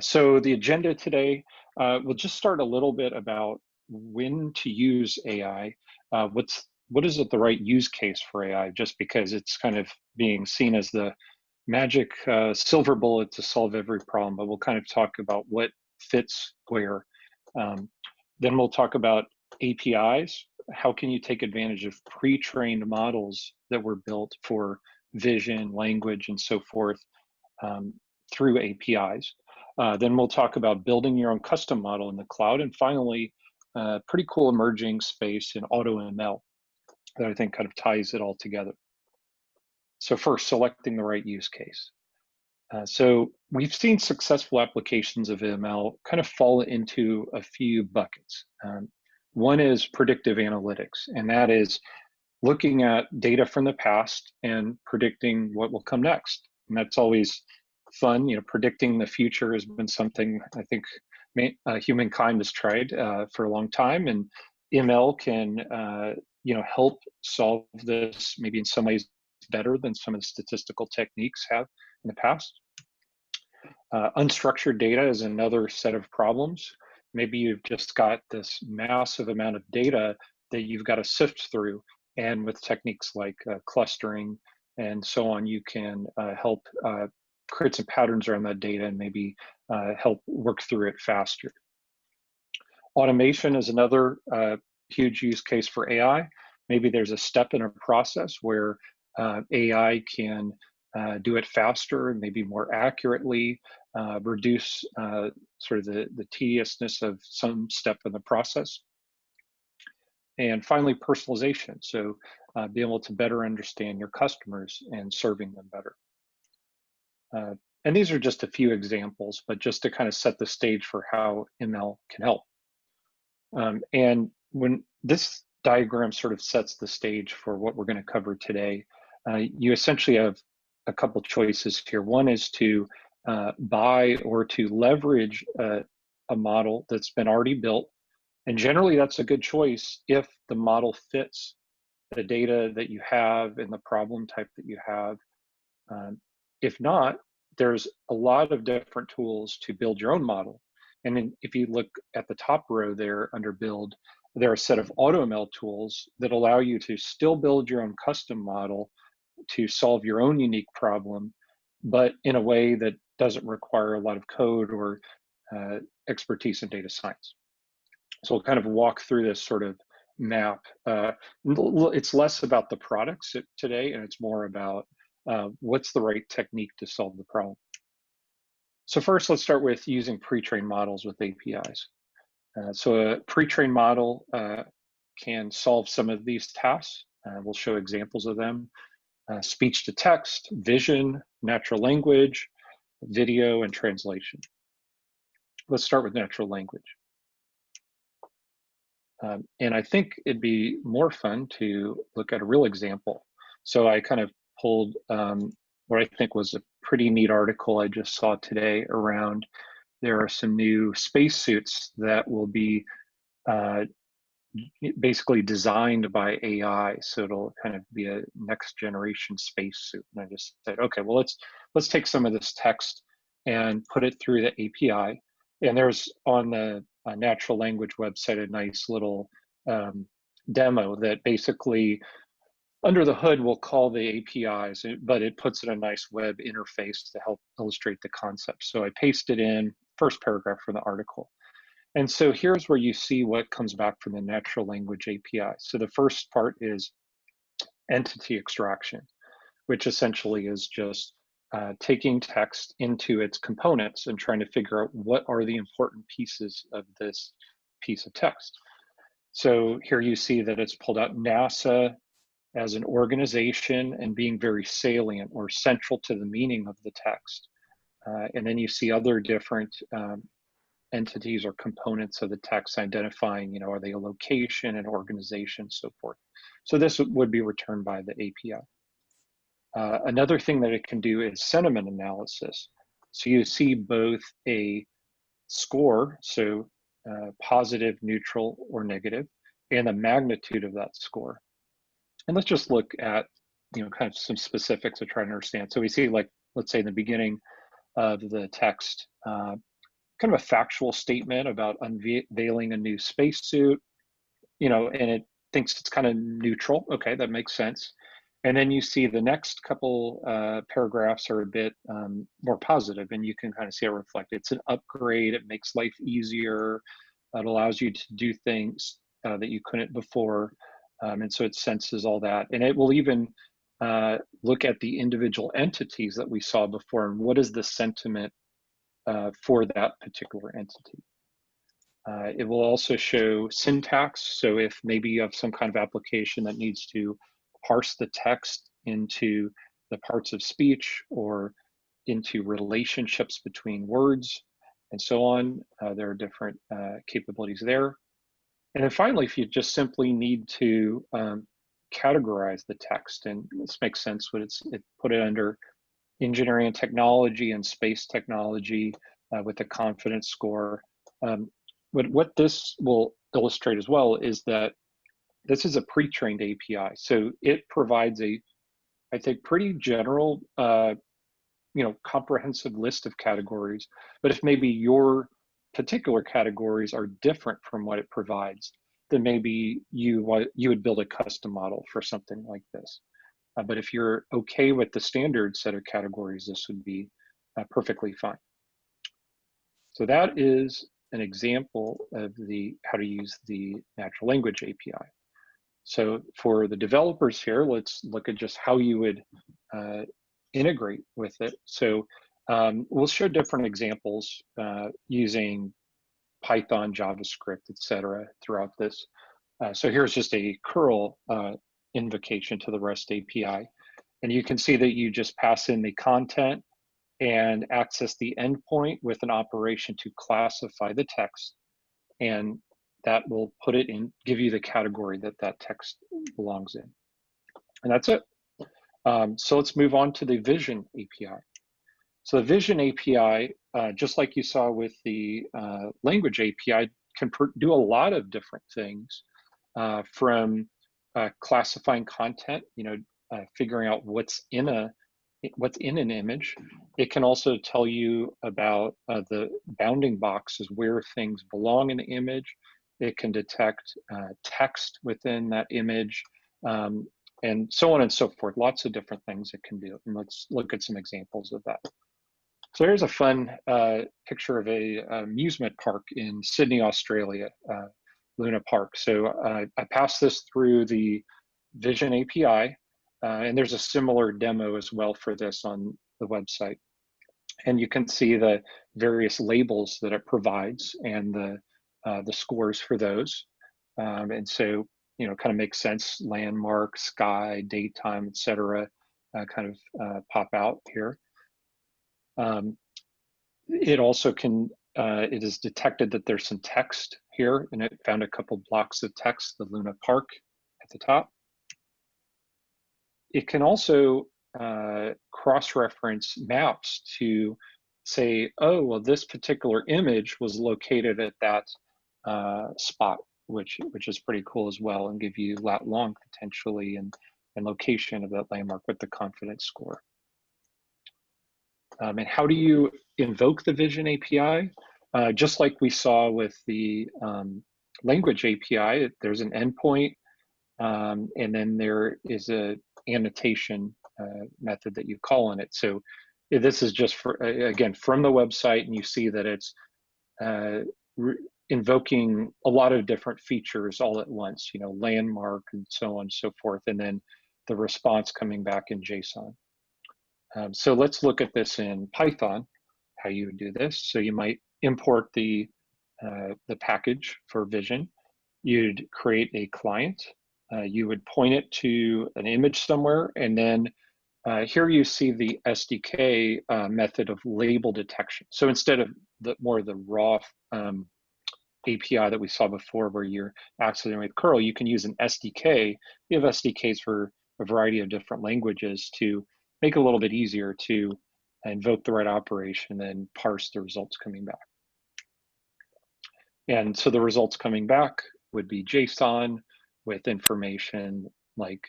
So the agenda today, we'll just start a little bit about when to use AI. What is it the right use case for AI? Just because it's kind of being seen as the magic silver bullet to solve every problem, but we'll kind of talk about what fits where. Um, then we'll talk about APIs. How can you take advantage of pre-trained models that were built for vision, language, and so forth um, through APIs? Then we'll talk about building your own custom model in the cloud. And finally, pretty cool emerging space in AutoML that I think kind of ties it all together. So first, selecting the right use case. So we've seen successful applications of ML kind of fall into a few buckets. One is predictive analytics, and that is looking at data from the past and predicting what will come next. And that's always fun. Predicting the future has been something I think humankind has tried for a long time, and ML can help solve this maybe in some ways better than some of the statistical techniques have in the past. Unstructured data is another set of problems. Maybe you've just got this massive amount of data that you've got to sift through, and with techniques like clustering and so on, you can help create some patterns around that data and maybe help work through it faster. Automation is another huge use case for AI. Maybe there's a step in a process where AI can do it faster and maybe more accurately, reduce sort of the tediousness of some step in the process. And finally, personalization. So be able to better understand your customers and serving them better. And these are just a few examples, but just to kind of set the stage for how ML can help. And when this diagram sort of sets the stage for what we're going to cover today, you essentially have a couple choices here. One is to buy or to leverage a model that's been already built. And generally that's a good choice if the model fits the data that you have and the problem type that you have. If not, there's a lot of different tools to build your own model. And then if you look at the top row there under build, there are a set of AutoML tools that allow you to still build your own custom model to solve your own unique problem, but in a way that doesn't require a lot of code or expertise in data science. So we'll kind of walk through this sort of map. It's less about the products today, and it's more about what's the right technique to solve the problem. So first, let's start with using pre-trained models with APIs. So a pre-trained model can solve some of these tasks. We'll show examples of them. Speech to text, vision, natural language, video, and translation. Let's start with natural language. And I think it'd be more fun to look at a real example. So I kind of pulled what I think was a pretty neat article I just saw today around there are some new spacesuits that will be basically designed by AI. So it'll kind of be a next generation spacesuit. And I just said, okay, well, let's take some of this text and put it through the API. And there's on the natural language website, a nice little demo that basically under the hood will call the APIs, but it puts in a nice web interface to help illustrate the concept. So I pasted in first paragraph from the article. And so here's where you see what comes back from the natural language API. So the first part is entity extraction, which essentially is just taking text into its components and trying to figure out what are the important pieces of this piece of text. So here you see that it's pulled out NASA as an organization and being very salient or central to the meaning of the text. And then you see other different entities or components of the text identifying, are they a location, an organization, so forth. So this would be returned by the API. Another thing that it can do is sentiment analysis. So you see both a score, so positive, neutral, or negative, and the magnitude of that score. And let's just look at, kind of some specifics to try to understand. So we see, like, let's say in the beginning, of the text, kind of a factual statement about unveiling a new spacesuit, and it thinks it's kind of neutral. Okay, that makes sense. And then you see the next couple paragraphs are a bit more positive, and you can kind of see it reflected. It's an upgrade. It makes life easier. It allows you to do things that you couldn't before. And so it senses all that. And it will even look at the individual entities that we saw before and what is the sentiment for that particular entity. It will also show syntax. So if maybe you have some kind of application that needs to parse the text into the parts of speech or into relationships between words and so on, there are different capabilities there. And then finally, if you just simply need to categorize the text, and this makes sense, but it put it under engineering and technology and space technology with a confidence score. But what this will illustrate as well is that this is a pre-trained API. So it provides a, I think, pretty general, comprehensive list of categories. But if maybe your particular categories are different from what it provides, then maybe you would build a custom model for something like this. But if you're okay with the standard set of categories, this would be perfectly fine. So that is an example of how to use the natural language API. So for the developers here, let's look at just how you would integrate with it. So we'll show different examples using Python, JavaScript, etc. throughout this. So here's just a curl invocation to the REST API. And you can see that you just pass in the content and access the endpoint with an operation to classify the text. And that will put it in, give you the category that that text belongs in. And that's it. So let's move on to the Vision API. So the Vision API, just like you saw with the language API, can do a lot of different things from classifying content, figuring out what's in an image. It can also tell you about the bounding boxes where things belong in the image. It can detect text within that image, and so on and so forth. Lots of different things it can do. And let's look at some examples of that. So here's a fun picture of a amusement park in Sydney, Australia, Luna Park. So I passed this through the Vision API, and there's a similar demo as well for this on the website. And you can see the various labels that it provides and the scores for those. And so, kind of makes sense. Landmark, sky, daytime, etc. Kind of pop out here. It also can, it is detected that there's some text here, and it found a couple blocks of text, the Luna Park at the top. It can also cross-reference maps to say, oh, well, this particular image was located at that spot, which is pretty cool as well, and give you lat long potentially and location of that landmark with the confidence score. And how do you invoke the Vision API? Just like we saw with the language API, there's an endpoint, and then there is a annotation method that you call on it. So this is just for, again, from the website, and you see that it's invoking a lot of different features all at once, landmark and so on and so forth, and then the response coming back in JSON. So let's look at this in Python, how you would do this. So you might import the package for Vision. You'd create a client. You would point it to an image somewhere, and then here you see the SDK method of label detection. So instead of more of the raw API that we saw before where you're accessing with curl, you can use an SDK. You have SDKs for a variety of different languages to make it a little bit easier to invoke the right operation and parse the results coming back. And so the results coming back would be JSON with information like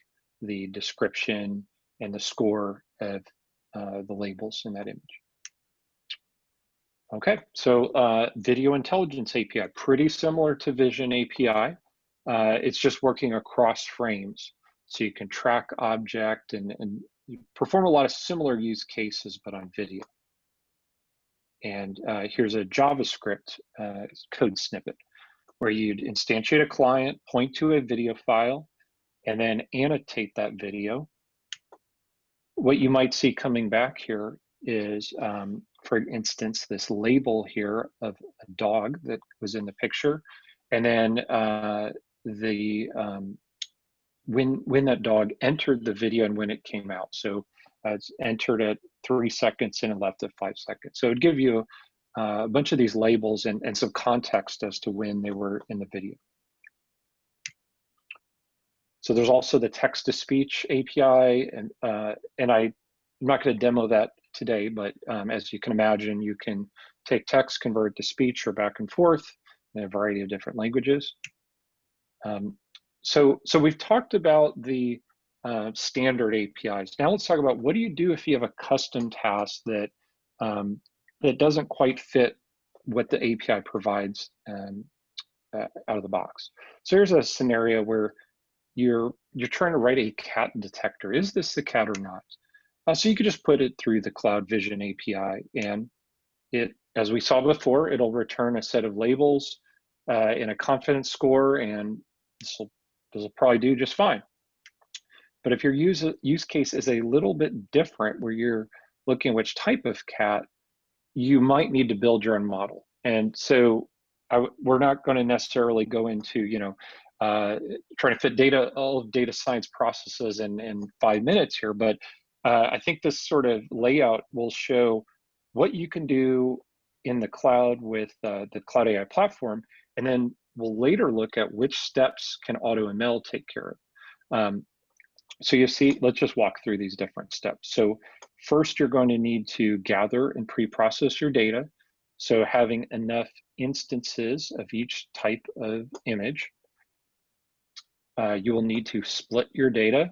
the description and the score of the labels in that image. Okay, so Video Intelligence API, pretty similar to Vision API. It's just working across frames. So you can track object and you perform a lot of similar use cases, but on video. And here's a JavaScript code snippet where you'd instantiate a client, point to a video file, and then annotate that video. What you might see coming back here is, for instance, this label here of a dog that was in the picture, and then when that dog entered the video and when it came out. So it's entered at 3 seconds and it left at 5 seconds. So it'd give you a bunch of these labels and some context as to when they were in the video. So there's also the text-to-speech API, and I'm not going to demo that today, but as you can imagine, you can take text, convert it to speech or back and forth in a variety of different languages. So we've talked about the standard APIs. Now let's talk about what do you do if you have a custom task that that doesn't quite fit what the API provides out of the box. So here's a scenario where you're trying to write a cat detector. Is this the cat or not? So you could just put it through the Cloud Vision API, and it, as we saw before, it'll return a set of labels and a confidence score, and this will probably do just fine. But if your use case is a little bit different, where you're looking at which type of cat, you might need to build your own model. And so we're not going to necessarily go into, trying to fit all of data science processes in 5 minutes here, but I think this sort of layout will show what you can do in the cloud with the Cloud AI platform, and then we'll later look at which steps can AutoML take care of. So you see, let's just walk through these different steps. So first, you're going to need to gather and pre-process your data. So having enough instances of each type of image. You will need to split your data.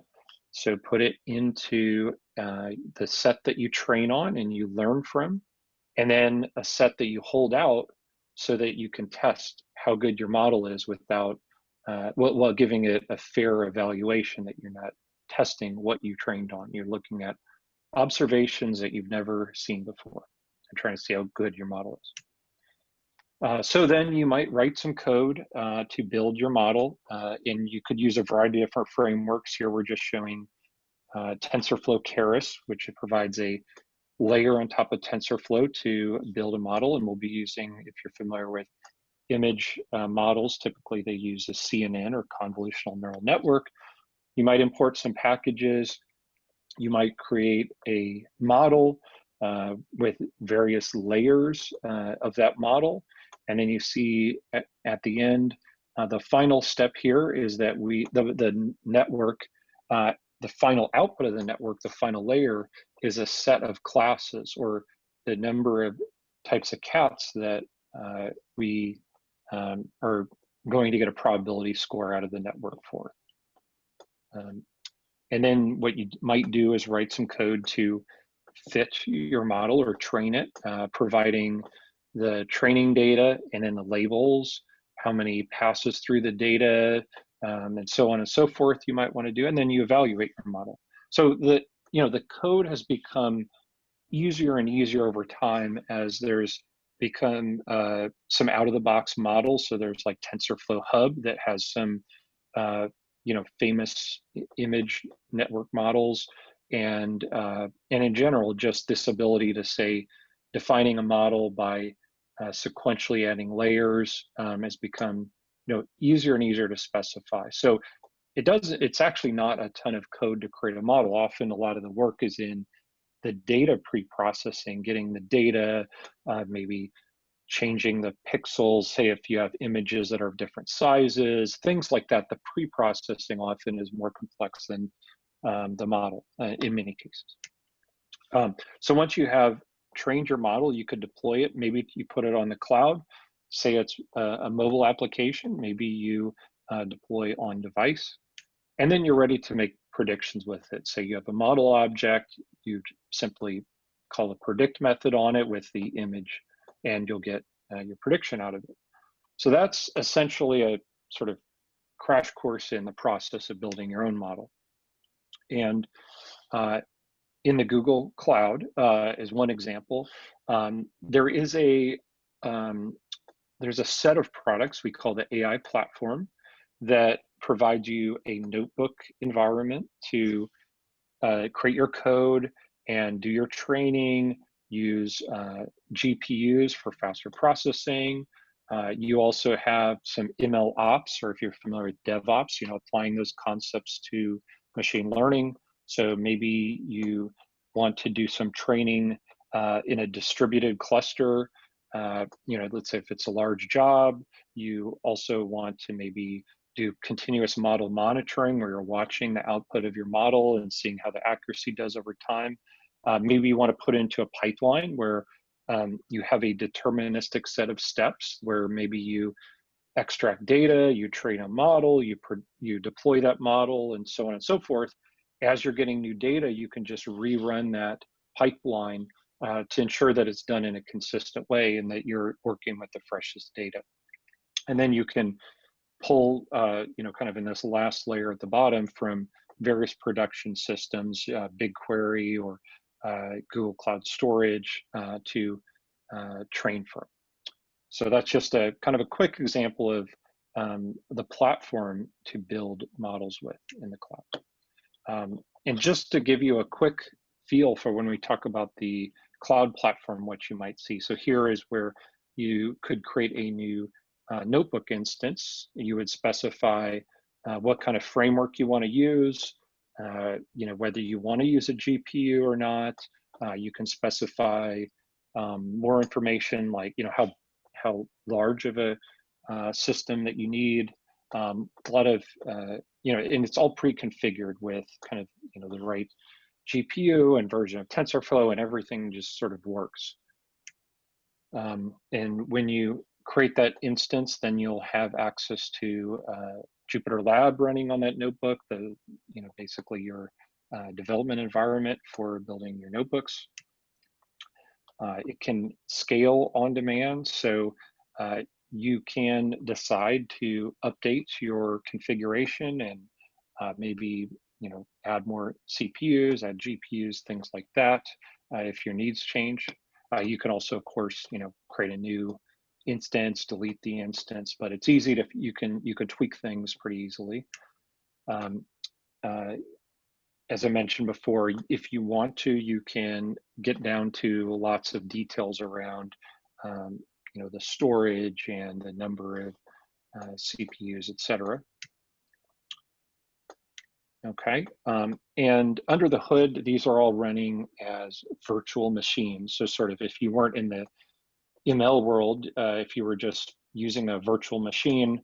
So put it into the set that you train on and you learn from, and then a set that you hold out so that you can test how good your model is without, while giving it a fair evaluation, that you're not testing what you trained on. You're looking at observations that you've never seen before and trying to see how good your model is. So then you might write some code to build your model, and you could use a variety of different frameworks. Here we're just showing TensorFlow Keras, which provides a layer on top of TensorFlow to build a model, and we'll be using, if you're familiar with image models, typically they use a CNN or convolutional neural network. You might import some packages. You might create a model with various layers of that model. And then you see at the end, the final step here is that the network, the final output of the network, the final layer, is a set of classes, or the number of types of cats that we are going to get a probability score out of the network for. And then what you might do is write some code to fit your model or train it, providing the training data and then the labels, how many passes through the data, and so on and so forth you might want to do, and then you evaluate your model. So the code has become easier and easier over time as there's become some out-of-the-box models. So there's like TensorFlow Hub that has some famous image network models, and in general, just this ability to say defining a model by sequentially adding layers has become easier and easier to specify. So it's actually not a ton of code to create a model. Often a lot of the work is in the data pre-processing, getting the data, maybe changing the pixels, say if you have images that are of different sizes, things like that. The pre-processing often is more complex than the model in many cases. So once you have trained your model, you could deploy it. Maybe you put it on the cloud. Say it's a mobile application. Maybe you deploy on device. And then you're ready to make predictions with it. Say you have a model object, you simply call a predict method on it with the image, and you'll get your prediction out of it. So that's essentially a sort of crash course in the process of building your own model. And in the Google Cloud, as one example, there is there's a set of products we call the AI platform that provide you a notebook environment to create your code and do your training, use GPUs for faster processing. You also have some ML ops, or if you're familiar with DevOps, applying those concepts to machine learning. So maybe you want to do some training in a distributed cluster. Let's say if it's a large job, you also want to maybe do continuous model monitoring, where you're watching the output of your model and seeing how the accuracy does over time. Maybe you want to put into a pipeline where you have a deterministic set of steps, where maybe you extract data, you train a model, you deploy that model, and so on and so forth. As you're getting new data, you can just rerun that pipeline to ensure that it's done in a consistent way and that you're working with the freshest data. And then you can pull, kind of in this last layer at the bottom from various production systems, BigQuery or Google Cloud Storage to train from. So that's just a kind of a quick example of the platform to build models with in the cloud. And just to give you a quick feel for when we talk about the cloud platform, what you might see. So here is where you could create a new notebook instance. You would specify what kind of framework you want to use, whether you want to use a GPU or not. You can specify more information, like how large of a system that you need. A lot of and it's all pre-configured with kind of the right GPU and version of TensorFlow, and everything just sort of works. And when you create that instance, then you'll have access to Jupyter Lab running on that notebook, basically your development environment for building your notebooks. It can scale on demand, so you can decide to update your configuration and maybe add more CPUs, add GPUs, things like that. If your needs change, you can also, of course, create a new instance, delete the instance, but it's easy to you can tweak things pretty easily. As I mentioned before, if you want to, you can get down to lots of details around the storage and the number of CPUs, etc. Okay, and under the hood, these are all running as virtual machines. So sort of if you weren't in the ML world, if you were just using a virtual machine,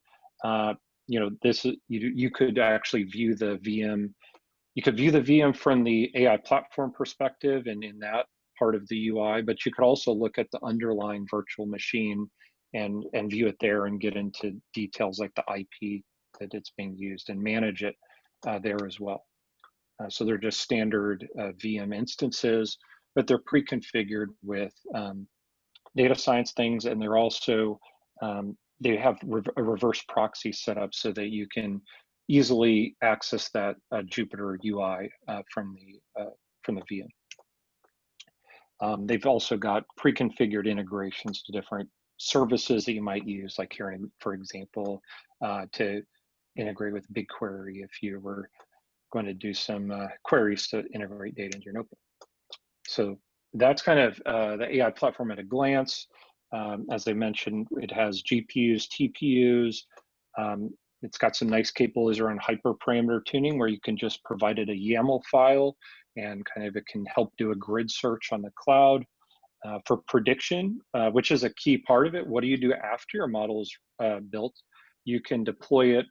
you could actually view the VM. You could view the VM from the AI platform perspective and in that part of the UI, but you could also look at the underlying virtual machine and view it there and get into details like the IP that it's being used and manage it there as well. So they're just standard VM instances, but they're pre-configured with data science things, and they're also they have a reverse proxy set up so that you can easily access that Jupyter UI from the VM. They've also got pre-configured integrations to different services that you might use, like here, for example, to integrate with BigQuery if you were going to do some queries to integrate data into your notebook. So that's kind of the AI platform at a glance. As I mentioned, it has GPUs, TPUs. It's got some nice capabilities around hyperparameter tuning, where you can just provide it a YAML file and kind of it can help do a grid search on the cloud. For prediction, which is a key part of it, what do you do after your model is built? You can deploy it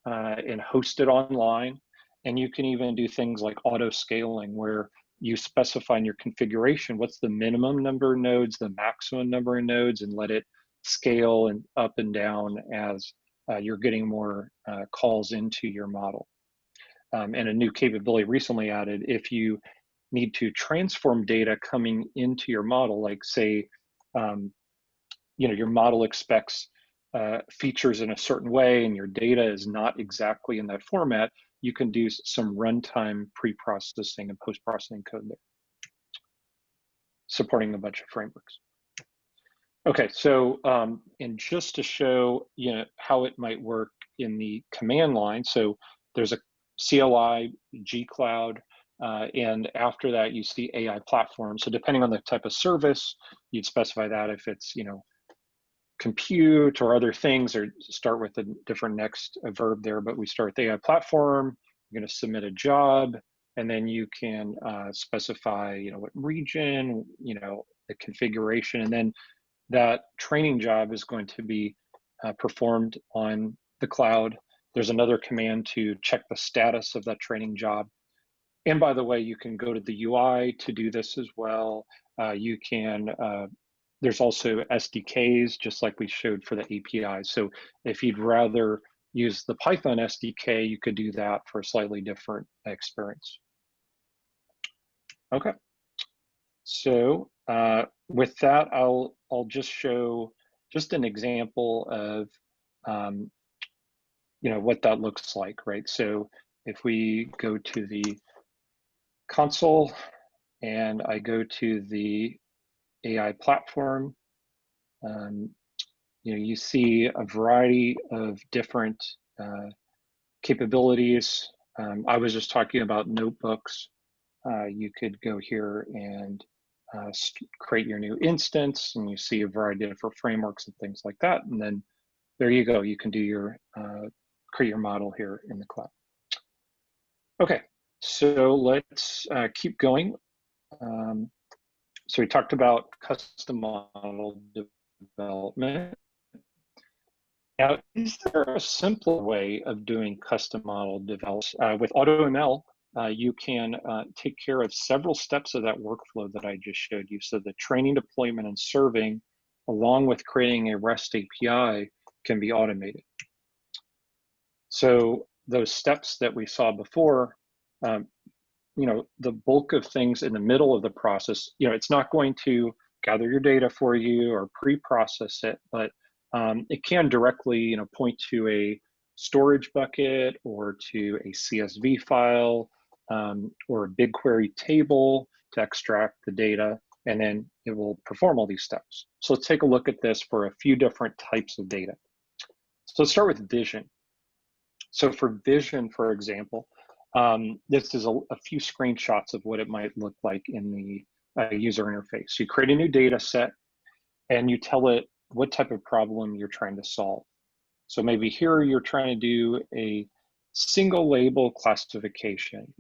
and host it online. And you can even do things like auto scaling, where you specify in your configuration what's the minimum number of nodes, the maximum number of nodes, and let it scale and up and down as you're getting more calls into your model. And a new capability recently added, if you need to transform data coming into your model, like say your model expects features in a certain way and your data is not exactly in that format, you can do some runtime pre-processing and post-processing code there, supporting a bunch of frameworks. Okay, so and just to show how it might work in the command line, so there's a CLI, G-Cloud, and after that you see AI platform. So depending on the type of service, you'd specify that if it's compute or other things, or start with a different next verb there. But we start with the AI platform. You're going to submit a job, and then you can specify what region, the configuration, and then that training job is going to be performed on the cloud. There's another command to check the status of that training job. And by the way, you can go to the UI to do this as well. You can, there's also SDKs, just like we showed for the API. So if you'd rather use the Python SDK, you could do that for a slightly different experience. Okay. So with that, I'll just show just an example of what that looks like, right? So if we go to the console and I go to the AI platform, you see a variety of different capabilities. I was just talking about notebooks. You could go here and create your new instance, and you see a variety of different frameworks and things like that. And then there you go. You can do your create your model here in the cloud. Okay, so let's keep going. So we talked about custom model development. Now, is there a simpler way of doing custom model development? With AutoML, you can take care of several steps of that workflow that I just showed you. So the training, deployment, and serving, along with creating a REST API, can be automated. So those steps that we saw before, the bulk of things in the middle of the process, it's not going to gather your data for you or pre-process it, but it can directly, point to a storage bucket or to a CSV file or a BigQuery table to extract the data, and then it will perform all these steps. So let's take a look at this for a few different types of data. So let's start with vision. So for vision, for example, this is a few screenshots of what it might look like in the user interface. You create a new data set and you tell it what type of problem you're trying to solve. So maybe here you're trying to do a single label classification.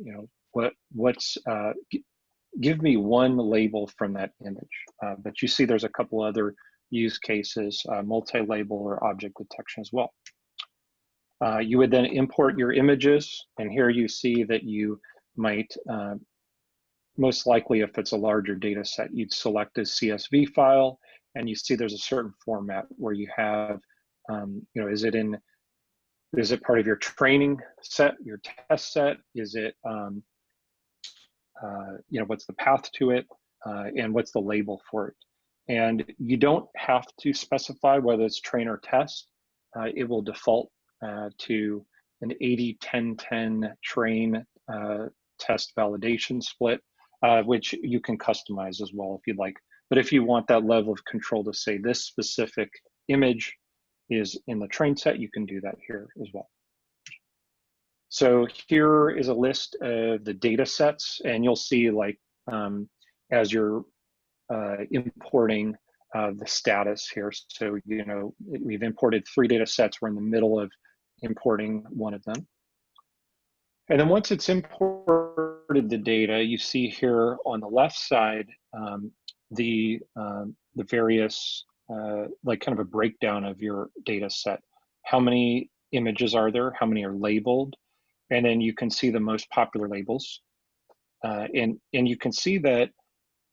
Give me one label from that image. But you see there's a couple other use cases, multi-label or object detection as well. You would then import your images, and here you see that you might, most likely if it's a larger data set, you'd select a CSV file, and you see there's a certain format where you have, is it part of your training set, your test set? Is it, what's the path to it, and what's the label for it? And you don't have to specify whether it's train or test. It will default to an 80-10-10 train test validation split, which you can customize as well if you'd like. But if you want that level of control to say this specific image is in the train set, you can do that here as well. So here is a list of the data sets, and you'll see as you're importing the status here. So, we've imported 3 data sets. We're in the middle of importing one of them. And then once it's imported the data, you see here on the left side, the various, kind of a breakdown of your data set. How many images are there? How many are labeled? And then you can see the most popular labels. And you can see that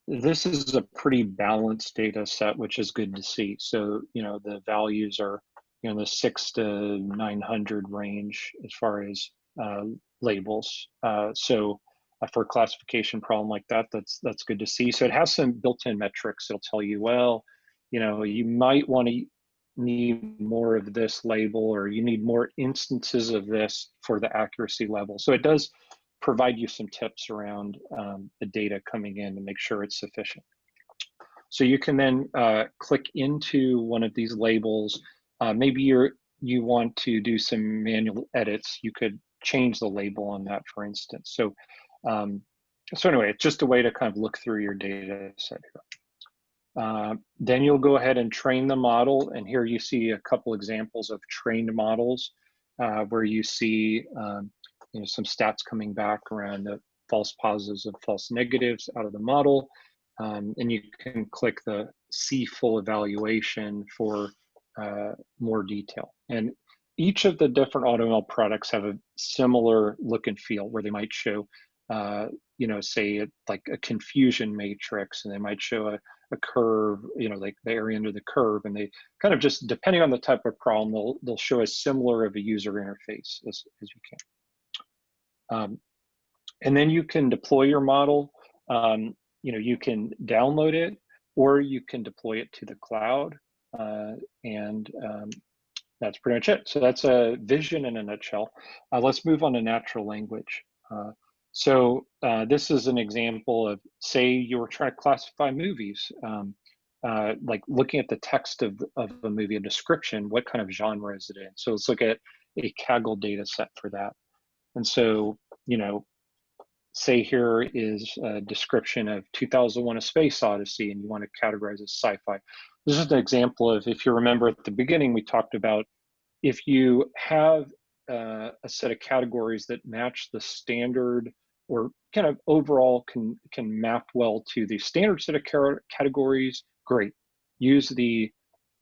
this is a pretty balanced data set, which is good to see. So, the values are, in the 600 to 900 range as far as labels. So for a classification problem like that, that's good to see. So it has some built-in metrics. It'll tell you, well, you might want to need more of this label, or you need more instances of this for the accuracy level. So it does provide you some tips around the data coming in to make sure it's sufficient. So you can then click into one of these labels. Maybe you want to do some manual edits. You could change the label on that, for instance. So anyway, it's just a way to kind of look through your data set here. Then you'll go ahead and train the model. And here you see a couple examples of trained models where you see some stats coming back around the false positives and false negatives out of the model. And you can click the see full evaluation for more detail. And each of the different AutoML products have a similar look and feel, where they might show, say like a confusion matrix, and they might show a curve, like the area under the curve, and they kind of just, depending on the type of problem, they'll show as similar of a user interface as you can. And then you can deploy your model. You can download it, or you can deploy it to the cloud, and that's pretty much it. So that's a vision in a nutshell. Let's move on to natural language. So this is an example of, say you were trying to classify movies, like looking at the text of a movie, a description, what kind of genre is it in? So let's look at a Kaggle data set for that. And so, say here is a description of 2001: A Space Odyssey, and you want to categorize as sci-fi. This is an example of, if you remember at the beginning, we talked about if you have a set of categories that match the standard, or kind of overall can map well to the standard set of categories, great. Use the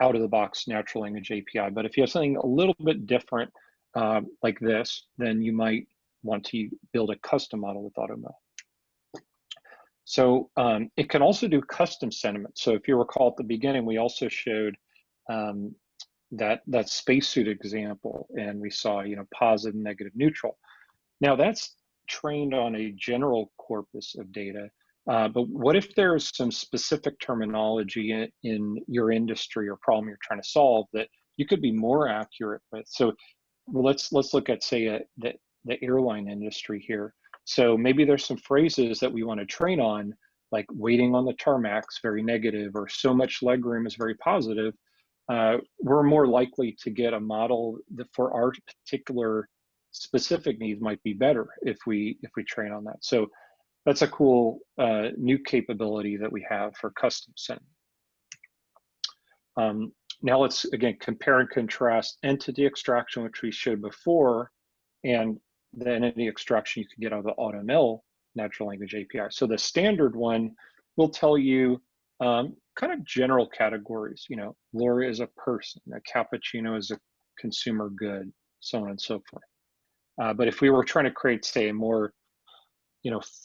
out-of-the-box natural language API. But if you have something a little bit different like this, then you might want to build a custom model with AutoML. So it can also do custom sentiment. So if you recall at the beginning, we also showed that spacesuit example, and we saw positive, negative, neutral. Now that's trained on a general corpus of data, but what if there's some specific terminology in your industry or problem you're trying to solve that you could be more accurate with? So let's look at, say, the airline industry here. So maybe there's some phrases that we want to train on, like waiting on the tarmac's very negative, or so much legroom is very positive. We're more likely to get a model that for our particular specific needs might be better if we train on that. So that's a cool new capability that we have for custom sentiment. Now let's again compare and contrast entity extraction, which we showed before, and the entity extraction you can get out of the AutoML natural language API. So the standard one will tell you kind of general categories. Laura is a person, a cappuccino is a consumer good, so on and so forth. But if we were trying to create, say, a more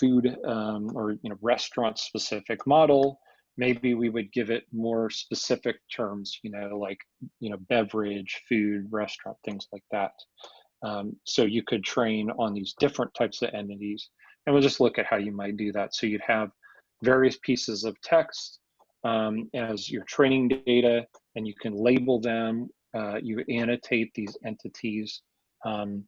food or restaurant specific model, maybe we would give it more specific terms, like beverage, food, restaurant, things like that. So you could train on these different types of entities, and we'll just look at how you might do that. So you'd have various pieces of text as your training data, and you can label them. You annotate these entities, and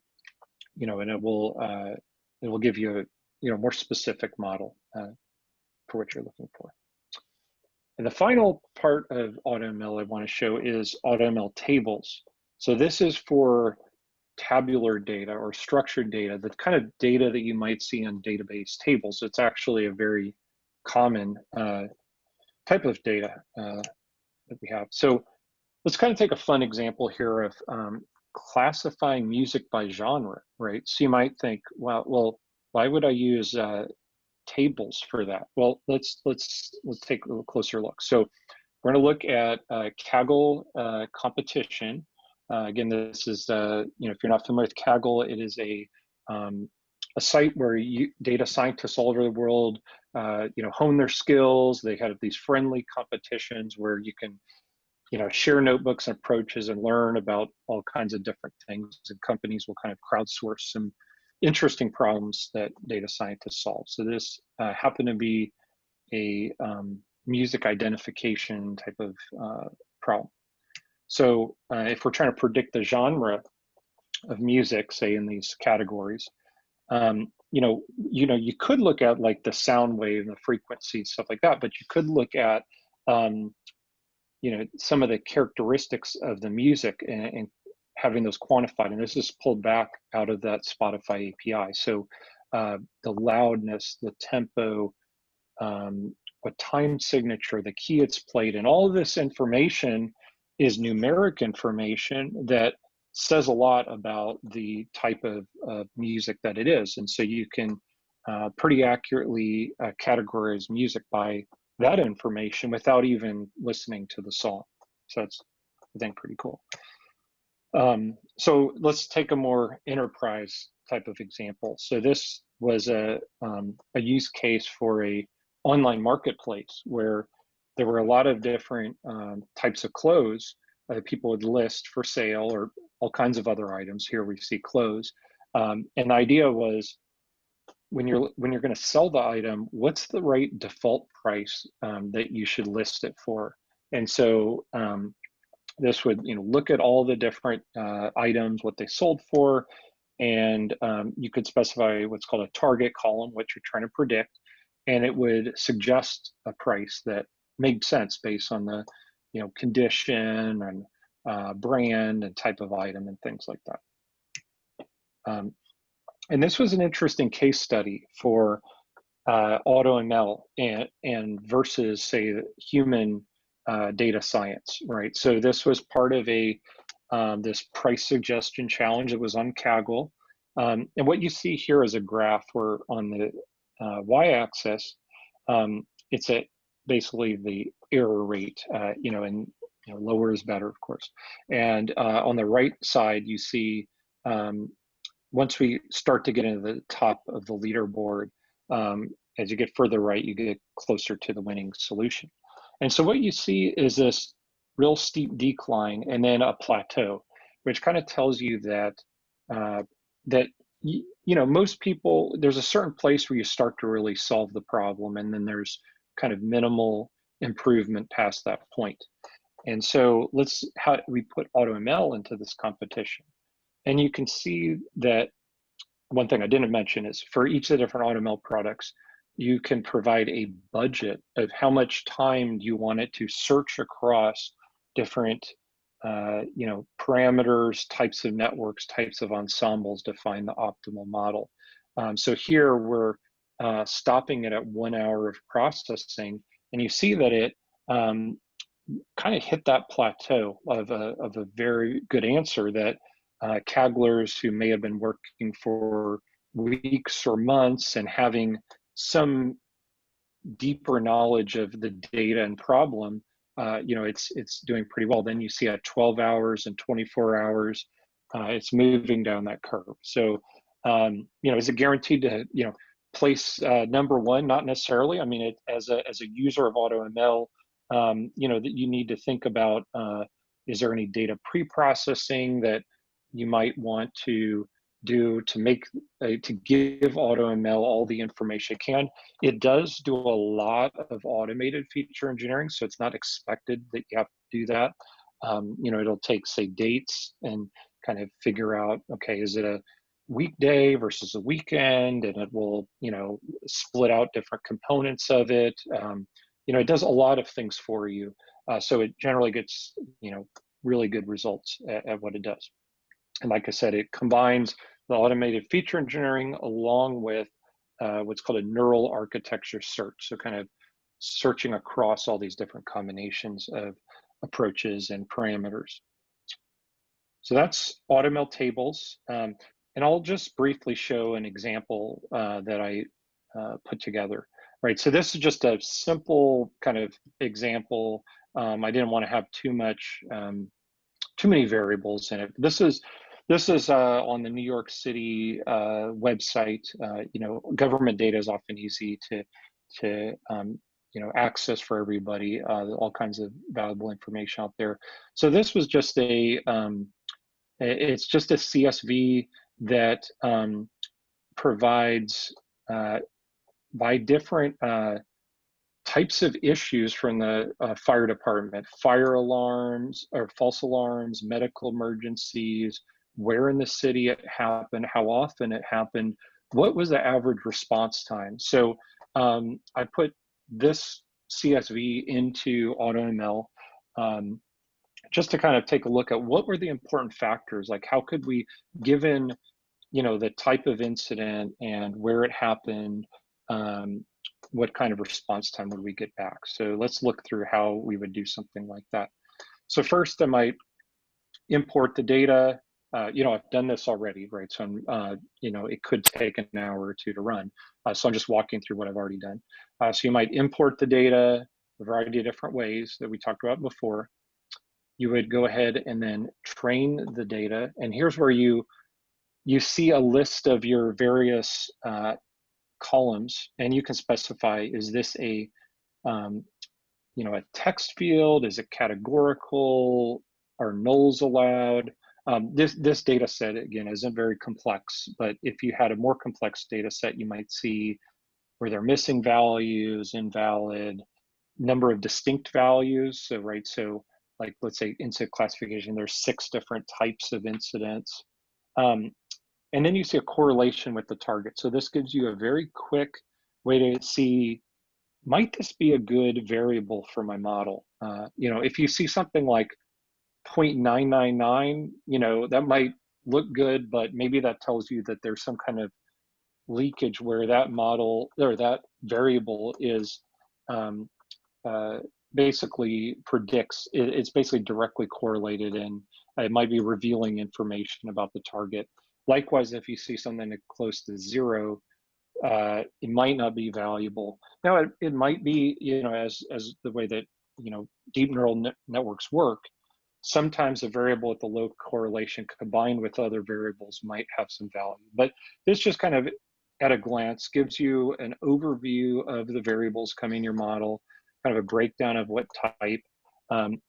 it will give you a more specific model for what you're looking for. And the final part of AutoML I want to show is AutoML tables. So this is for tabular data or structured data, the kind of data that you might see in database tables. It's actually a very common type of data that we have. So let's kind of take a fun example here of classifying music by genre, right? So you might think, well, why would I use tables for that? Well, let's take a little closer look. So we're going to look at Kaggle competition. Again, this is if you're not familiar with Kaggle, it is a site where data scientists all over the world hone their skills. They have these friendly competitions where you can share notebooks and approaches and learn about all kinds of different things, and companies will kind of crowdsource some interesting problems that data scientists solve. So this happened to be a music identification type of problem. So if we're trying to predict the genre of music, say in these categories, you could look at like the sound wave and the frequency, stuff like that, but you could look at some of the characteristics of the music and having those quantified. And this is pulled back out of that Spotify API. So the loudness, the tempo, what time signature, the key it's played, and all of this information is numeric information that says a lot about the type of music that it is. And so you can pretty accurately categorize music by that information without even listening to the song. So that's, I think, pretty cool. So let's take a more enterprise type of example. So this was a use case for a online marketplace where there were a lot of different types of clothes that people would list for sale, or all kinds of other items. Here we see clothes, and the idea was when you're going to sell the item, what's the right default price that you should list it for? And so this would look at all the different items, what they sold for, and you could specify what's called a target column, what you're trying to predict, and it would suggest a price that made sense based on the condition and brand and type of item and things like that. And this was an interesting case study for AutoML and versus, say, human data science, right? So this was part of this price suggestion challenge. It was on Kaggle. And what you see here is a graph where on the y-axis, it's basically the error rate, and lower is better, of course. And on the right side, you see once we start to get into the top of the leaderboard, as you get further right, you get closer to the winning solution. And so what you see is this real steep decline and then a plateau, which kind of tells you that most people, there's a certain place where you start to really solve the problem, and then there's kind of minimal improvement past that point. And so how we put AutoML into this competition. And you can see that one thing I didn't mention is for each of the different AutoML products, you can provide a budget of how much time you want it to search across different parameters, types of networks, types of ensembles to find the optimal model. So here we're stopping it at 1 hour of processing, and you see that it kind of hit that plateau of a very good answer that Kagglers who may have been working for weeks or months and having some deeper knowledge of the data and problem, it's doing pretty well. Then you see at 12 hours and 24 hours, it's moving down that curve. So, is it guaranteed to, place number one? Not necessarily. I mean, as a user of AutoML, that you need to think about, is there any data pre-processing that you might want to do to give AutoML all the information it can. It does do a lot of automated feature engineering, so it's not expected that you have to do that. It'll take, say, dates and kind of figure out, okay, is it a weekday versus a weekend, and it will, split out different components of it. It does a lot of things for you, so it generally gets, really good results at what it does. And like I said, it combines the automated feature engineering along with what's called a neural architecture search. So kind of searching across all these different combinations of approaches and parameters. So that's AutoML tables. And I'll just briefly show an example that I put together. Right, so this is just a simple kind of example. I didn't want to have too many variables in it. This is on the New York City website. Government data is often easy to access for everybody. All kinds of valuable information out there. So this was just it's just a CSV that provides by different types of issues from the fire department, fire alarms or false alarms, medical emergencies, where in the city it happened, how often it happened, what was the average response time. So I put this CSV into AutoML just to kind of take a look at what were the important factors, like how could we, given the type of incident and where it happened, what kind of response time would we get back? So let's look through how we would do something like that. So first I might import the data. I've done this already, right? So it could take an hour or two to run. So I'm just walking through what I've already done. So you might import the data a variety of different ways that we talked about before. You would go ahead and then train the data. And here's where you see a list of your various columns, and you can specify, is this a a text field? Is it categorical? Are nulls allowed? This data set, again, isn't very complex, but if you had a more complex data set, you might see where they're missing values, invalid, number of distinct values. So, right, so like, let's say incident classification, there's 6 different types of incidents. And then you see a correlation with the target. So this gives you a very quick way to see, might this be a good variable for my model? If you see something like 0.999, that might look good, but maybe that tells you that there's some kind of leakage where that model or that variable is basically predicts, it's basically directly correlated, and it might be revealing information about the target. Likewise, if you see something close to 0, it might not be valuable. Now, it might be, as the way that, deep neural networks work, sometimes a variable with a low correlation combined with other variables might have some value. But this just kind of, at a glance, gives you an overview of the variables coming in your model, kind of a breakdown of what type. And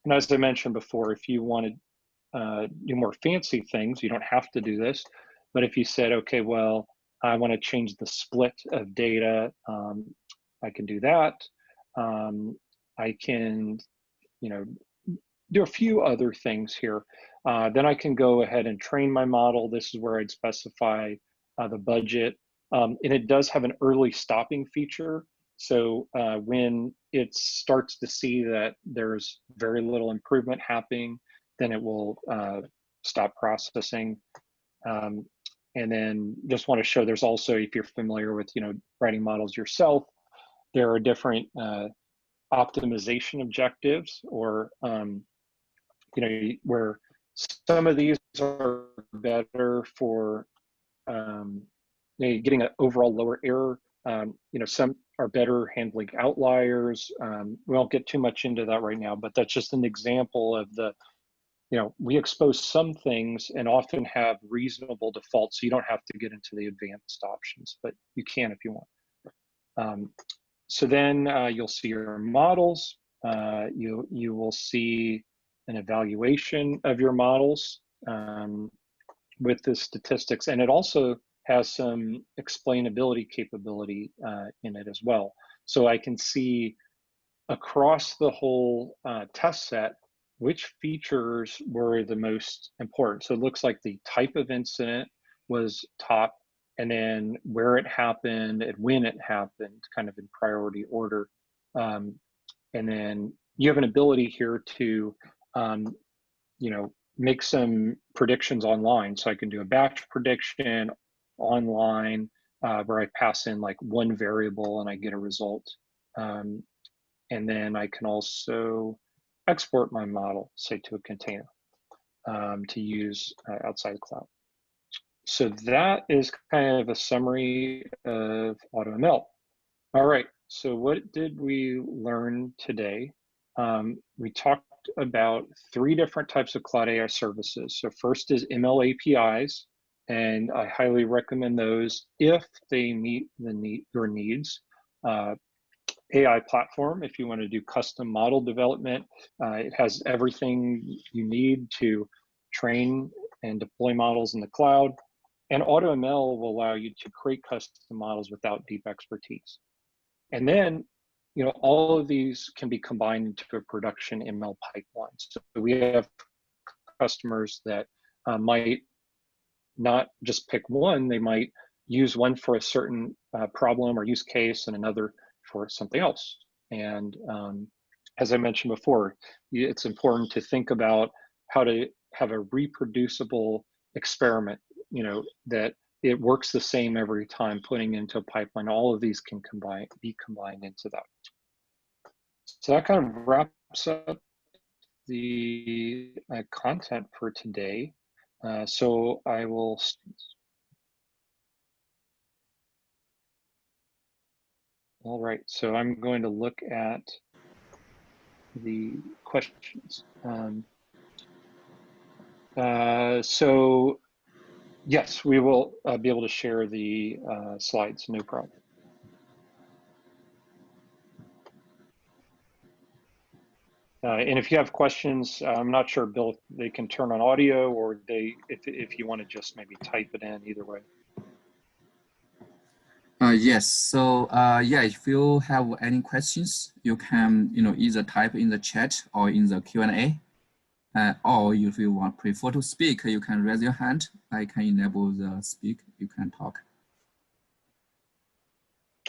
as I mentioned before, if you want to do more fancy things, you don't have to do this. But if you said, okay, well, I want to change the split of data, I can do that. I can, do a few other things here. Then I can go ahead and train my model. This is where I'd specify the budget. And it does have an early stopping feature. So when it starts to see that there's very little improvement happening, then it will stop processing. And then just want to show, there's also, if you're familiar with writing models yourself, there are different optimization objectives, or where some of these are better for getting an overall lower error. Some are better handling outliers. We won't get too much into that right now, but that's just an example of the, we expose some things and often have reasonable defaults, so you don't have to get into the advanced options, but you can if you want. So then you'll see your models. You will see an evaluation of your models with the statistics, and it also has some explainability capability in it as well. So I can see across the whole test set which features were the most important. So it looks like the type of incident was top, and then where it happened and when it happened, kind of in priority order. And then you have an ability here to make some predictions online. So I can do a batch prediction online where I pass in like one variable and I get a result. And then I can also export my model, say, to a container to use outside the cloud. So that is kind of a summary of AutoML. All right, so what did we learn today? We talked about 3 different types of cloud AI services. So first is ML APIs, and I highly recommend those if they meet your needs. AI platform, if you want to do custom model development, it has everything you need to train and deploy models in the cloud. And AutoML will allow you to create custom models without deep expertise. And then all of these can be combined into a production ML pipeline. So we have customers that might not just pick one, they might use one for a certain problem or use case and another for something else. And as I mentioned before, it's important to think about how to have a reproducible experiment, that it works the same every time, putting into a pipeline. All of these can be combined into that. So that kind of wraps up the content for today. So I will. All right, so I'm going to look at the questions. So yes, we will be able to share the slides, no problem. And if you have questions, I'm not sure, Bill, if they can turn on audio, or if you want to just maybe type it in, either way. Yes. So yeah, if you have any questions, you can either type in the chat or in the Q&A. Or if you prefer to speak, you can raise your hand. I can enable the speak. You can talk.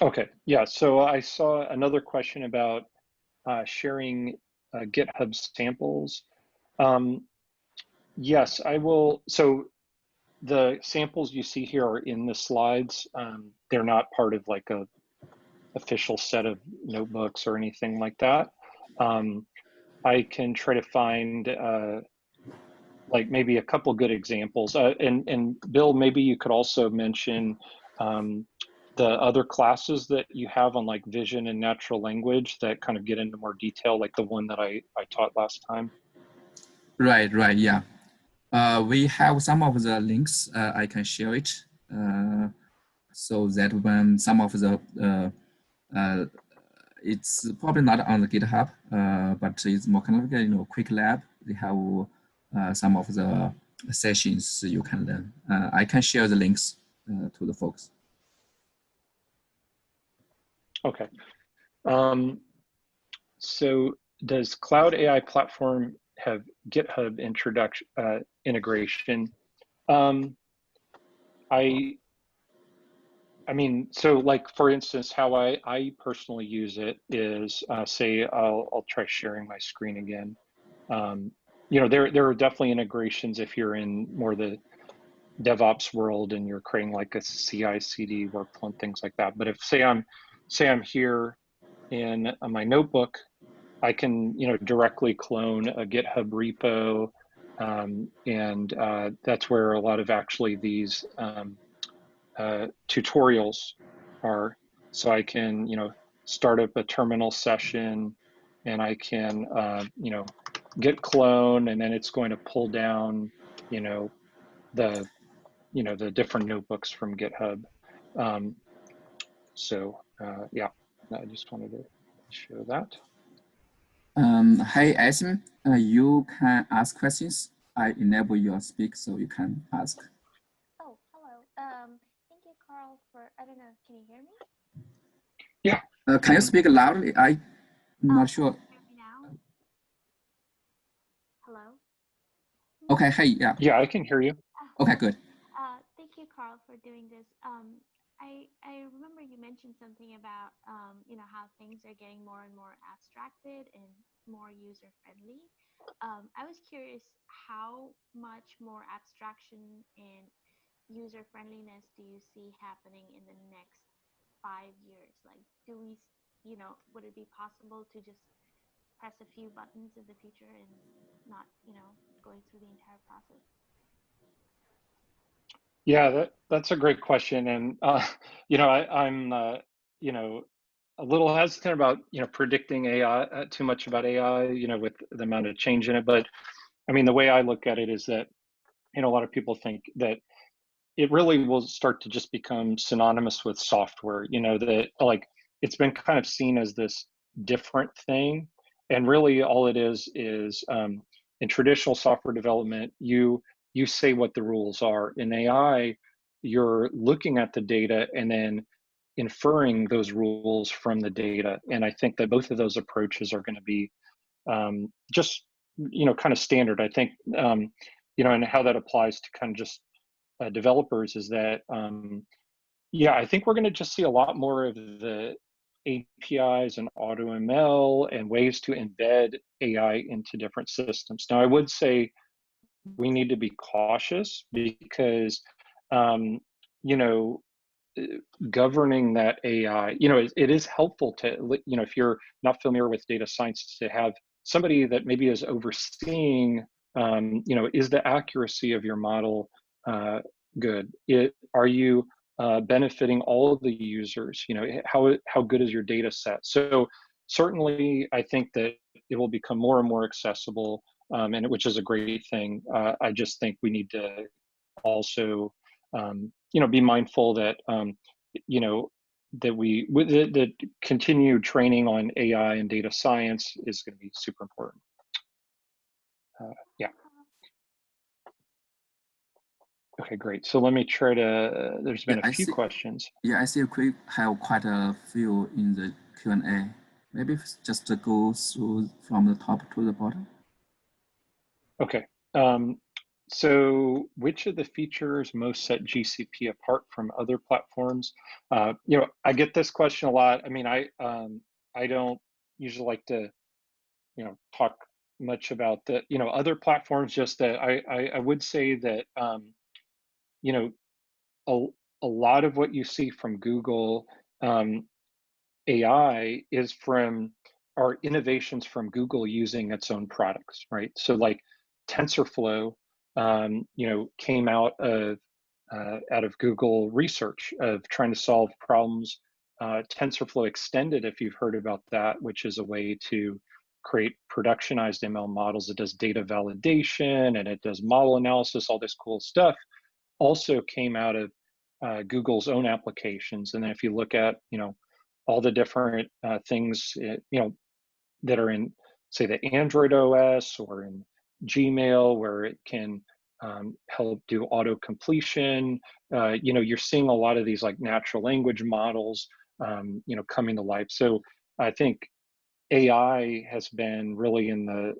Okay. Yeah. So I saw another question about sharing GitHub samples. Yes, I will. So the samples you see here are in the slides. They're not part of like a official set of notebooks or anything like that. I can try to find like maybe a couple good examples. And Bill, maybe you could also mention the other classes that you have on like vision and natural language that kind of get into more detail, like the one that I taught last time. Right, yeah. We have some of the links. I can share it so that when some of the it's probably not on the GitHub, but it's more kind of like quick lab. They have some of the sessions you can learn. I can share the links to the folks. Okay. So does Cloud AI Platform have GitHub integration? I mean, so like for instance, how I personally use it is say I'll try sharing my screen again. There are definitely integrations if you're in more the DevOps world and you're creating like a CI/CD workflow and things like that. But if say I'm here in my notebook, I can directly clone a GitHub repo, and that's where a lot of actually these tutorials are. So I can start up a terminal session, and I can git clone, and then it's going to pull down the different notebooks from GitHub. So yeah, I just wanted to show that. Hey, Asim, you can ask questions. I enable your speak so you can ask. Oh, hello. Thank you, Carl, for, I don't know, can you hear me? Yeah. Can you speak loudly? I'm not sure. Can you hear me now? Hello? Okay, hey, yeah. Yeah, I can hear you. Okay, good. Thank you, Carl, for doing this. I remember you mentioned something about, how things are getting more and more abstracted and more user-friendly. I was curious, how much more abstraction and user-friendliness do you see happening in the next 5 years? Like, would it be possible to just press a few buttons in the future and not, going through the entire process? Yeah, that's a great question, and I'm a little hesitant about predicting AI too much about AI, with the amount of change in it. But I mean, the way I look at it is that a lot of people think that it really will start to just become synonymous with software. That like it's been kind of seen as this different thing, and really all it is in traditional software development, you say what the rules are. In AI, you're looking at the data and then inferring those rules from the data. And I think that both of those approaches are going to be just, kind of standard. I think, and how that applies to kind of just developers is that, yeah, I think we're going to just see a lot more of the APIs and AutoML and ways to embed AI into different systems. Now, I would say we need to be cautious because, you know, governing that AI, it is helpful to, if you're not familiar with data science, to have somebody that maybe is overseeing, is the accuracy of your model good? Are you benefiting all of the users? How good is your data set? So certainly, I think that it will become more and more accessible, and which is a great thing. I just think we need to also, be mindful that, that we with the continued training on AI and data science is going to be super important. Yeah. Okay, great. So let me try to. There's been a few questions. Yeah, I see we have quite a few in the Q&A. Maybe just to go through from the top to the bottom. Okay. So which of the features most set GCP apart from other platforms? I get this question a lot. I mean, I don't usually like to, talk much about the, other platforms, just that I would say that, a lot of what you see from Google AI is from our innovations from Google using its own products, right? So like TensorFlow, came out of Google research of trying to solve problems. TensorFlow Extended, if you've heard about that, which is a way to create productionized ML models. It does data validation and it does model analysis, all this cool stuff, also came out of Google's own applications. And then if you look at, all the different things, that are in, say, the Android OS or in Gmail, where it can help do auto completion. You're seeing a lot of these like natural language models, coming to life. So I think AI has been really in the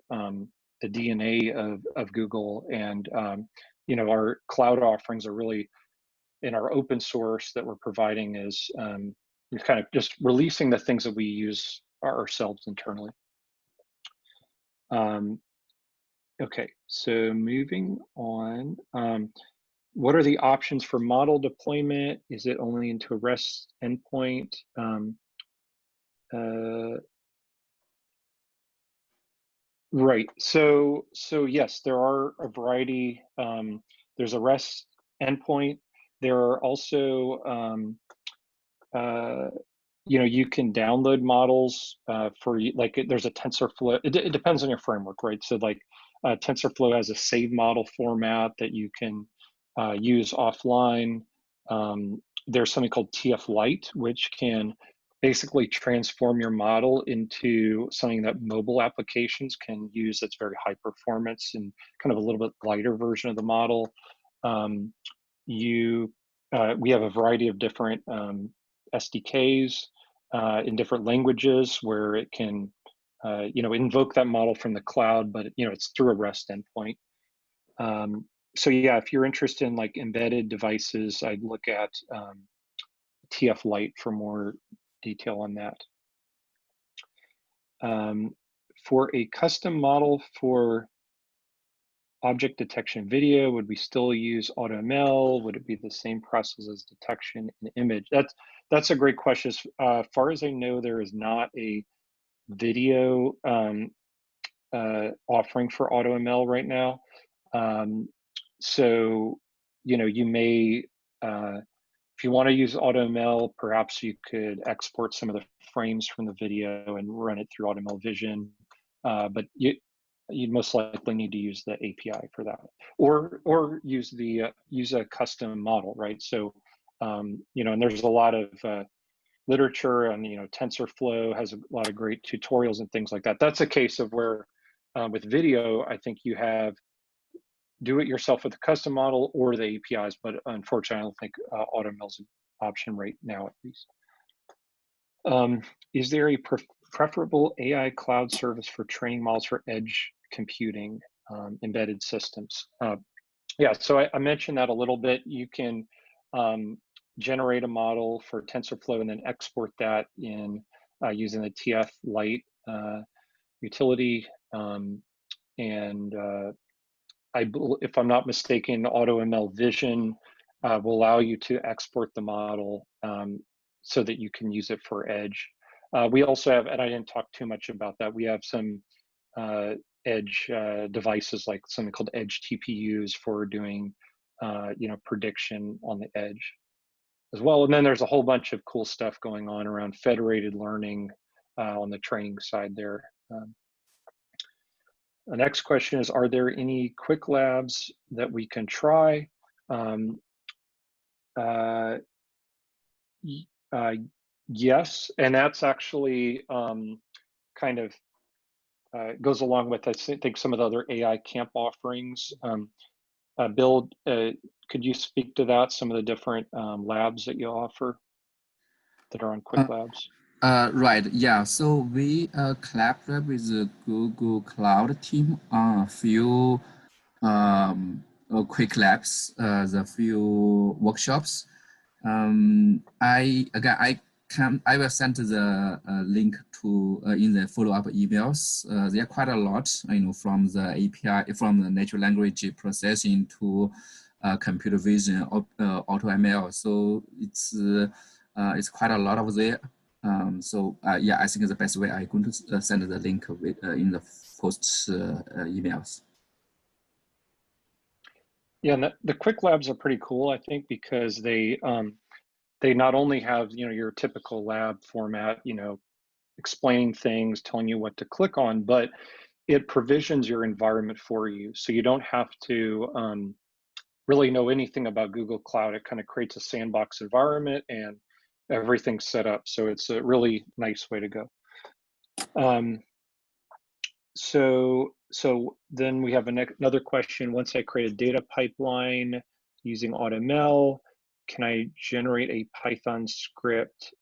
DNA of Google, and our cloud offerings are really in our open source that we're providing is kind of just releasing the things that we use ourselves internally. Okay, so moving on. What are the options for model deployment? Is it only into a REST endpoint? Right. So yes, there are a variety. There's a REST endpoint. There are also you can download models for, like, there's a TensorFlow. It depends on your framework, right? So like TensorFlow has a save model format that you can use offline. There's something called TF Lite, which can basically transform your model into something that mobile applications can use that's very high performance and kind of a little bit lighter version of the model. We have a variety of different SDKs in different languages where it can, invoke that model from the cloud, but it's through a REST endpoint. So yeah, if you're interested in like embedded devices, I'd look at TF Lite for more detail on that. For a custom model for object detection video, would we still use AutoML? Would it be the same process as detection in image? That's a great question. As far as I know, there is not a video offering for AutoML right now. So, you may, if you want to use AutoML, perhaps you could export some of the frames from the video and run it through AutoML Vision. But you'd most likely need to use the API for that, or use a custom model, right? So, and there's a lot of literature on, TensorFlow has a lot of great tutorials and things like that. That's a case of where with video, I think you have do it yourself with a custom model or the APIs, but unfortunately, I don't think AutoML's an option right now, at least. Is there a preferable AI cloud service for training models for edge computing, embedded systems? Yeah, so I mentioned that a little bit. You can generate a model for TensorFlow and then export that in using the TF Lite utility. And if I'm not mistaken, AutoML Vision will allow you to export the model so that you can use it for edge. We also have, and I didn't talk too much about that, we have some edge devices like something called edge TPUs for doing prediction on the edge as well. And then there's a whole bunch of cool stuff going on around federated learning on the training side there. The next question is, are there any quick labs that we can try? Yes, and that's actually kind of goes along with, I think, some of the other AI camp offerings. Bill, could you speak to that, some of the different labs that you offer that are on quick labs? Right, yeah, so we collaborate with the Google Cloud team on a few quick labs, the few workshops. I will send the link to in the follow-up emails. There are quite a lot, from the API, from the natural language processing to computer vision, AutoML. So it's quite a lot of there. Yeah, I think the best way I'm going to send the link with, in the post emails. Yeah, and the quick labs are pretty cool, I think, because they not only have your typical lab format, explaining things, telling you what to click on, but it provisions your environment for you, so you don't have to really know anything about Google Cloud. It kind of creates a sandbox environment and everything's set up, so it's a really nice way to go. So then we have another question. Once I create a data pipeline using AutoML, can I generate a Python script?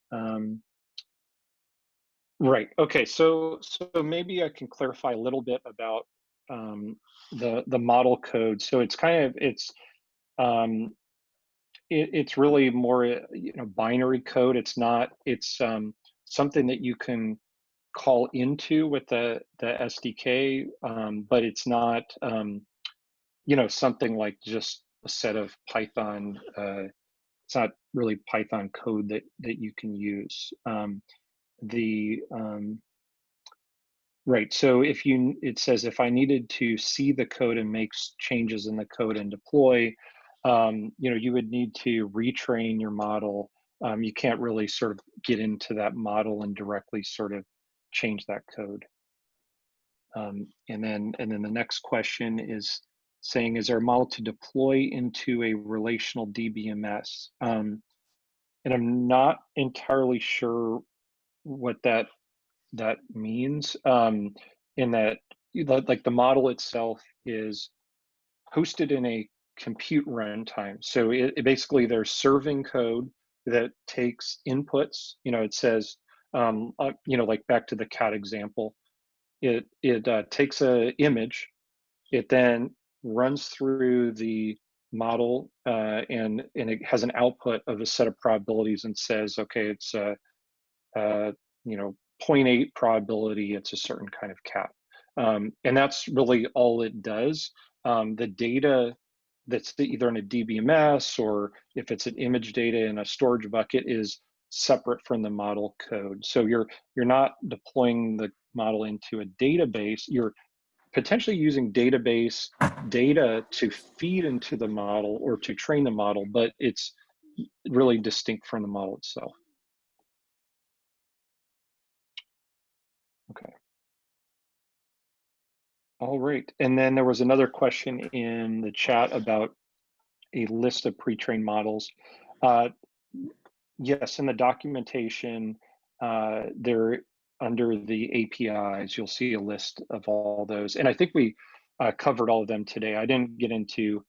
Right. Okay. So maybe I can clarify a little bit about the model code. So it's kind of it's really more binary code. It's not. It's something that you can call into with the SDK, but it's not something like just a set of Python. It's not really Python code that you can use. Right. So it says if I needed to see the code and make changes in the code and deploy, you would need to retrain your model. You can't really sort of get into that model and directly sort of change that code. And then the next question is saying, is there a model to deploy into a relational DBMS? And I'm not entirely sure what that means, in that like the model itself is hosted in a compute runtime. So it basically, there's serving code that takes inputs. It says, like back to the cat example, it takes a image, it then runs through the model, and it has an output of a set of probabilities and says, okay, it's 0.8 probability it's a certain kind of cat. And that's really all it does. The data that's either in a DBMS or if it's an image data in a storage bucket is separate from the model code. So you're not deploying the model into a database. You're potentially using database data to feed into the model or to train the model, but it's really distinct from the model itself. Okay. All right. And then there was another question in the chat about a list of pre-trained models. Yes, in the documentation, they're under the APIs, you'll see a list of all those. And I think we covered all of them today. I didn't get into